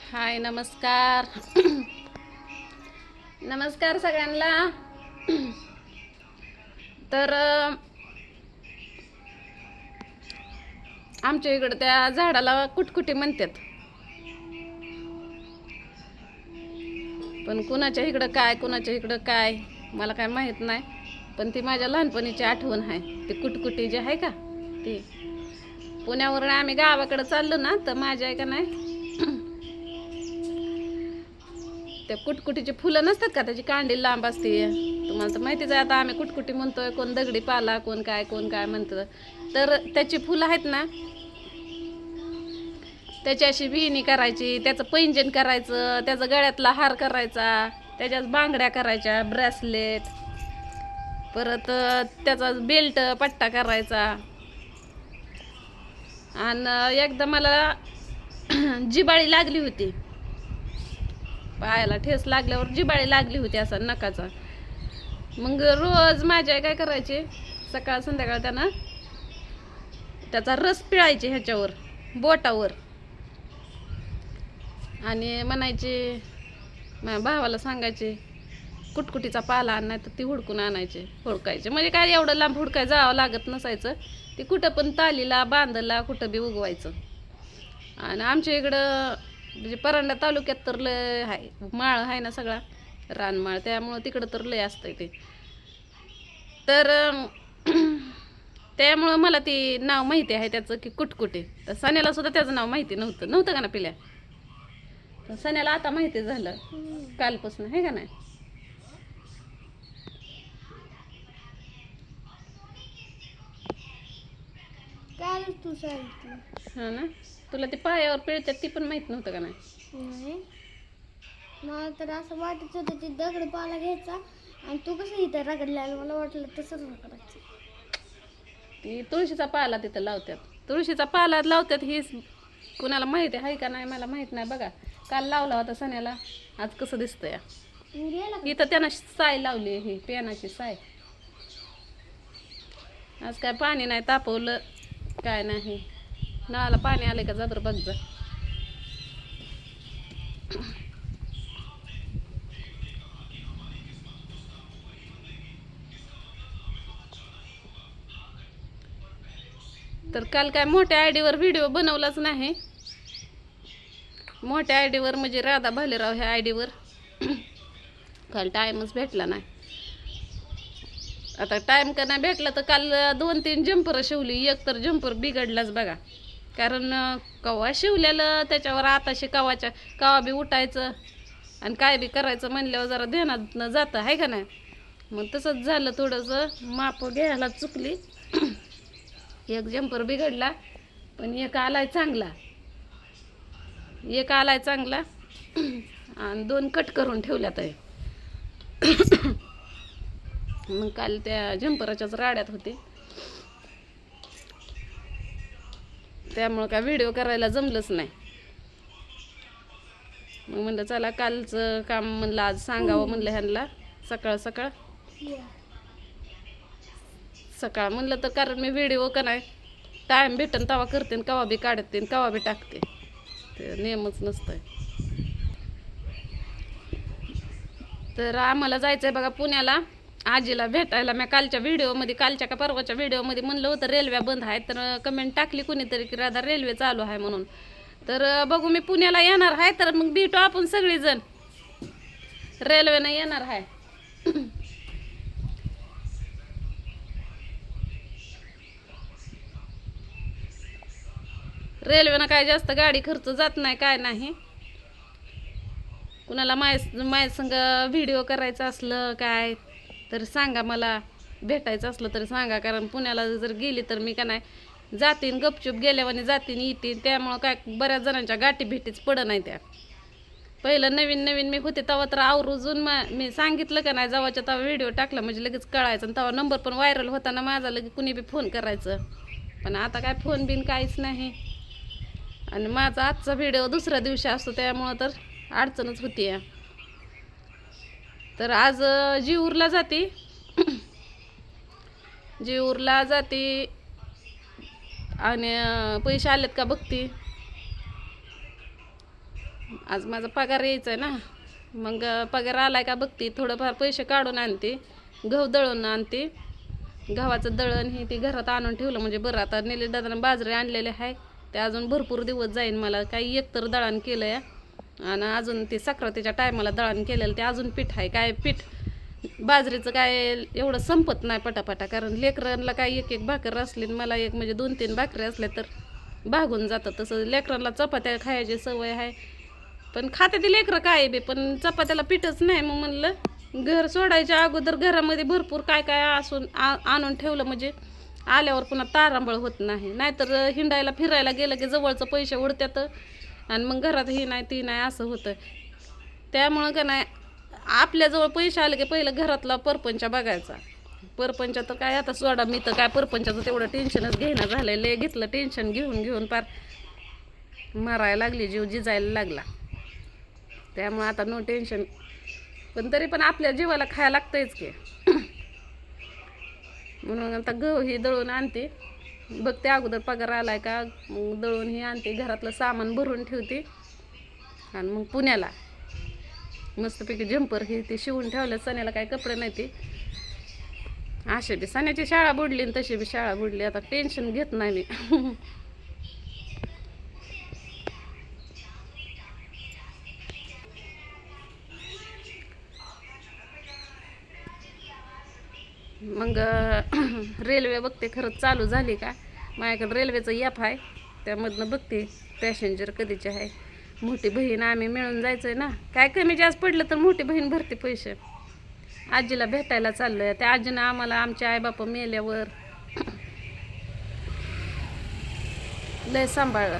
हाय नमस्कार. नमस्कार सगळ्यांना. तर आमच्या इकडं त्या झाडाला कुटकुटी म्हणतात, पण कुणाच्या इकडं काय कुणाच्या इकडं काय मला काय माहीत नाही. पण ती माझ्या लहानपणीची आठवण आहे. ती कुटकुटी जी आहे का ती, पुण्यावरून आम्ही गावाकडे चाललो ना तर माझ्या आहे का नाही त्या कुटकुटीची फुलं नसतात का, त्याची कांडी लांब असते. तुम्हाला तर माहितीच आहे. आता आम्ही कुटकुटी म्हणतोय, कोण दगडी पाला, कोण काय म्हणतं. तर त्याची फुलं आहेत ना, त्याची अशी विहिणी करायची, त्याचं पैंजण करायचं, त्याचा गळ्यातला हार करायचा, त्याच्याच बांगड्या करायच्या, ब्रेसलेट, परत त्याचा बेल्ट पट्टा करायचा. आणि एकदा मला जिबाळी लागली होती, पायाला ठेस लागल्यावर जिबाळी लागली होती असा नकाचा. मग रोज माझ्या काय करायचे, सकाळ संध्याकाळ त्यानं त्याचा रस पिळायचे ह्याच्यावर, बोटावर, आणि म्हणायचे, माझ्या भावाला सांगायचे कुटकुटीचा पाला आण, नाही तर ती हुडकून आणायचे, हुडकायचे. म्हणजे काय एवढं लांब हुडकाय जावं लागत नसायचं. ती कुठं पण तालीला बांधला कुठं बी उगवायचं. आणि आमच्या इकडं म्हणजे परांडा तालुक्यात तर लय आहे, माळ आहे ना सगळा, रानमाळ, त्यामुळं तिकडं तर लय असतंय ते. तर त्यामुळं मला ती नाव माहिती आहे त्याचं की कुटकुटे. तर सण्याला सुद्धा त्याचं नाव माहिती नव्हतं का ना पिल्या. तर सण्याला आता माहिती झालं कालपासून, आहे का नाही. काल तू सांगितलं. हा ना, तुला ते पायावर पिळतात ती पण माहित नव्हतं का नाही. नाही, मला तर असं वाटत होतं ते दगड पाला घ्यायचा आणि तू कसं इथं रगडला, मला वाटलं तसंच रगडायचं. ती तुळशीचा पाला तिथं लावतात, तुळशीचा पाला लावतात. ही कुणाला माहिती आहे का नाही मला माहित नाही. बघा काल लावला होता सण्याला, आज कसं दिसतंय. गेला का? इथं त्यानं साय लावली, ही पेनाची साय. आज काय पाणी नाही तापवलं, काय नाही. नळाला पाणी आले का जा बरं बघ जा. तर काल काय मोठ्या आयडीवर व्हिडिओ बनवलाच नाही. मोठ्या आयडीवर म्हणजे राधा भालेराव ह्या आयडीवर काल टाईमच भेटला नाही. आता टाईम का नाही भेटला तर काल 2-3 जंपर शिवली. एक तर जंपर बिघडलाच बघा, कारण कवा शिवलेलं त्याच्यावर आताशी कवा बी उठायचं आणि काय बी करायचं म्हणल्यावर जरा ध्यानात जातं, आहे का नाही. मग तसंच झालं, थोडंसं माप घ्यायला चुकली. एक जंपर बिघडला, पण एक आलाय चांगला, आणि 2 कट करून ठेवल्यात आहे. मग काल त्या जंपराच्याच राड्यात होते, त्यामुळं काय व्हिडिओ करायला जमलंच नाही. मग म्हणलं चला कालचं काम म्हणलं आज सांगावं म्हणलं ह्यांना सकाळ सकाळ म्हणलं तर, कारण मी व्हिडिओ का नाही टाईम भेटन तवा करते, कवा बी काढते कवा बी टाकते, ते नेमच नसतंय. तर आम्हाला जायचं आहे बघा पुण्याला आजीला भेटायला. मी कालच्या का परवाच्या व्हिडिओमध्ये म्हणलं होतं रेल्वे बंद आहे, तर कमेंट टाकली कोणीतरी की राधा रेल्वे चालू आहे म्हणून. तर बघू, मी पुण्याला येणार आहे, तर मग भेटू आपण सगळीजण, रेल्वेनं येणार आहे. रेल्वेनं काय जास्त गाडी खर्च जात नाही, काय नाही. कुणाला माय संग व्हिडिओ करायचं असलं काय तर सांगा, मला भेटायचं असलं तर सांगा. कारण पुण्याला जर गेली तर मी का नाही जातीन, गपचूप गेल्यावानी जातीन येतीन, त्यामुळं काय बऱ्याच जणांच्या गाठी भेटीच पड नाही. त्या पहिलं नवीन मी होते तेव्हा तर आवरून मी सांगितलं का नाही, जवळच्या तेव्हा व्हिडिओ टाकला म्हणजे लगेच कळायचं, आणि तेव्हा नंबर पण व्हायरल होता ना माझा, लगेच कुणी बी फोन करायचं. पण आता काय फोन बिन काहीच नाही, आणि माझा आजचा व्हिडिओ दुसऱ्या दिवशी असतो, त्यामुळं तर अडचणच होती. तर आज जीऊरला जाते आणि पैसे आलेत का बघते. आज माझा पगार यायचा आहे ना, मग पगार आलाय का बघते, थोडंफार पैसे काढून आणते, गहू दळून आणते. गव्हाचं दळण हे ते घरात आणून ठेवलं म्हणजे बरं. आता निलेश दादानं बाजरी आणलेले आहे, ते अजून भरपूर दिवस जाईन मला. काही एकतर दळण केलं या, आणि अजून ते सक्रातीच्या टायमाला दळण केलेलं ते अजून पीठ आहे. काय पीठ बाजरीचं काय एवढं संपत नाही पटापटा, कारण लेकरांना काय एक एक भाकर असली, मला एक म्हणजे 2-3 भाकरी असल्या तर भागून जातं. तसं लेकरांना चपात्या खायची सवय आहे, पण खाते ती लेकरं काय बे, पण चपात्याला पीठच नाही. मग म्हणलं घर सोडायच्या अगोदर घरामध्ये भरपूर काय काय असून आणून ठेवलं म्हणजे आल्यावर पुन्हा तारांबळ होत नाही. नाहीतर हिंडायला फिरायला गेलं की जवळचं पैसे उडत्यात, आणि मग घरात ही नाही ती नाही असं होतं. त्यामुळं का नाही, आपल्याजवळ पैसे आले की पहिलं घरातला परपंच बघायचा. परपंच तर काय आता सोडा, मी तर काय परपंचाचं तेवढं टेन्शनच घेणं झालं. लय घेतलं टेन्शन, घेऊन घेऊन पार मरायला लागली, जीव जिजायला लागला. त्यामुळं आता नो टेन्शन. पण तरी पण आपल्या जीवाला खायला लागतंयच की. म्हणून आता गहू ही दळून आणते, बघते अगोदर पगार आलाय का, मग दळून ही आणते, घरातलं सामान भरून ठेवते, आणि मग पुण्याला मस्तपैकी जम्पर हे ते शिवून ठेवलं. सण्याला काय कपडे नाही ते, असे बी सण्याची शाळा बुडली आणि तशी बी शाळा बुडली. आता टेन्शन घेत नाही मी. मग रेल्वे बघते खरंच चालू झाली का. माझ्याकडे रेल्वेचं ॲप आहे, त्यामधनं बघते पॅसेंजर कधीचे आहे. मोठी बहीण आम्ही मिळून जायचं आहे ना, काय कमी जास्त पडलं तर मोठी बहीण भरते पैसे. आजीला भेटायला चाललो आहे. त्या आजीनं आम्हाला आमचे आईबापा मेल्यावर लय सांभाळलं.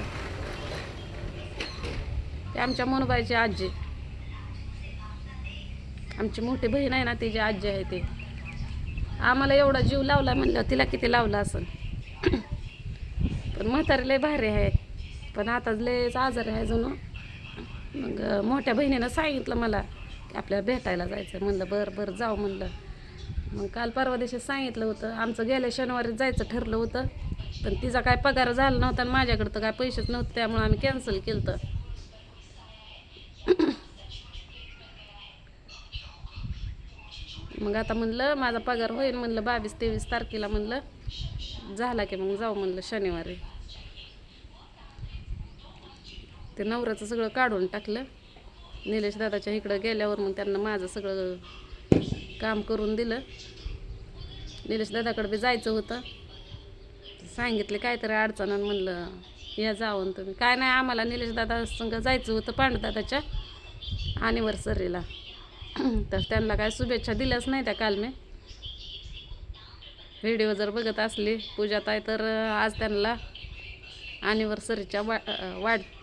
ते आमच्या मनोबाईची आजी, आमची मोठी बहीण आहे ना तिची आजी आहे. ते आम्हाला एवढा जीव लावला म्हणलं, तिला किती लावला असं. पण म्हातारी लय भारी आहे, पण आता लयच आजारी आहे जणू. मग मोठ्या बहिणीनं सांगितलं मला की आपल्याला भेटायला जायचं. म्हणलं बरं बरं जाऊ म्हणलं. मग काल परवा दिवशी सांगितलं होतं, आमचं गेल्या शनिवारी जायचं ठरलं होतं, पण तिचा काय पगार झाला नव्हता आणि माझ्याकडं तर काय पैसेच नव्हते, त्यामुळे आम्ही कॅन्सल केलं. तर मग आता म्हणलं माझा पगार होईल म्हणलं 22-23 तारखेला, म्हणलं झाला की मग जाऊ म्हणलं शनिवारी. ते नवऱ्याचं सगळं काढून टाकलं. निलेश दादाच्या इकडं गेल्यावर मग त्यांना माझं सगळं काम करून दिलं. निलेश दादाकडे बी जायचं होतं, सांगितले काहीतरी अडचण, म्हणलं या जाऊन तुम्ही. काय नाही, आम्हाला निलेश दादा संग जायचं होतं पांडुदादाच्या ॲनिव्हर्सरीला. तर त्यांना काय शुभेच्छा दिल्याच नाही त्या काल मी. व्हिडिओ जर बघत असली पूजाताई तर आज त्यांना ॲनिव्हर्सरीच्या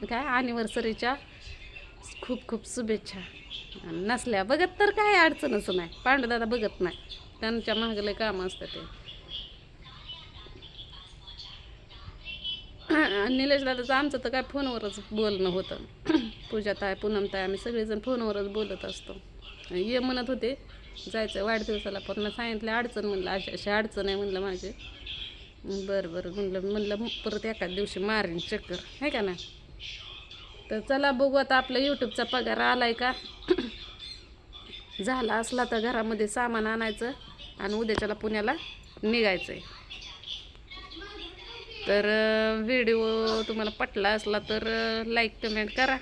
ॲनिव्हर्सरीच्या खूप खूप शुभेच्छा. नसल्या बघत तर काय अडचणच नाही, पांडुदादा बघत नाही, त्यांच्या मागं लय कामं असतं ते. निलेश दादाचं आमचं तर काय फोनवरच बोलणं होतं. पूजाताई, पूनमताई, आम्ही सगळेजण फोनवरच बोलत असतो. ये म्हणत होते जायचं वाढदिवसाला, पण मी सांगितलं अडचण, म्हणलं अशी अडचण आहे म्हणलं माझी. बरं बरं म्हणलं परत एखाद दिवशी मारीन चक्कर, आहे का ना. तर चला बघू आता आपलं यूट्यूबचा पगार आलाय का. झाला असला तर घरामध्ये सामान आणायचं आणि उद्याच्याला पुण्याला निघायचं आहे. तर व्हिडिओ तुम्हाला पटला असला तर लाईक कमेंट करा.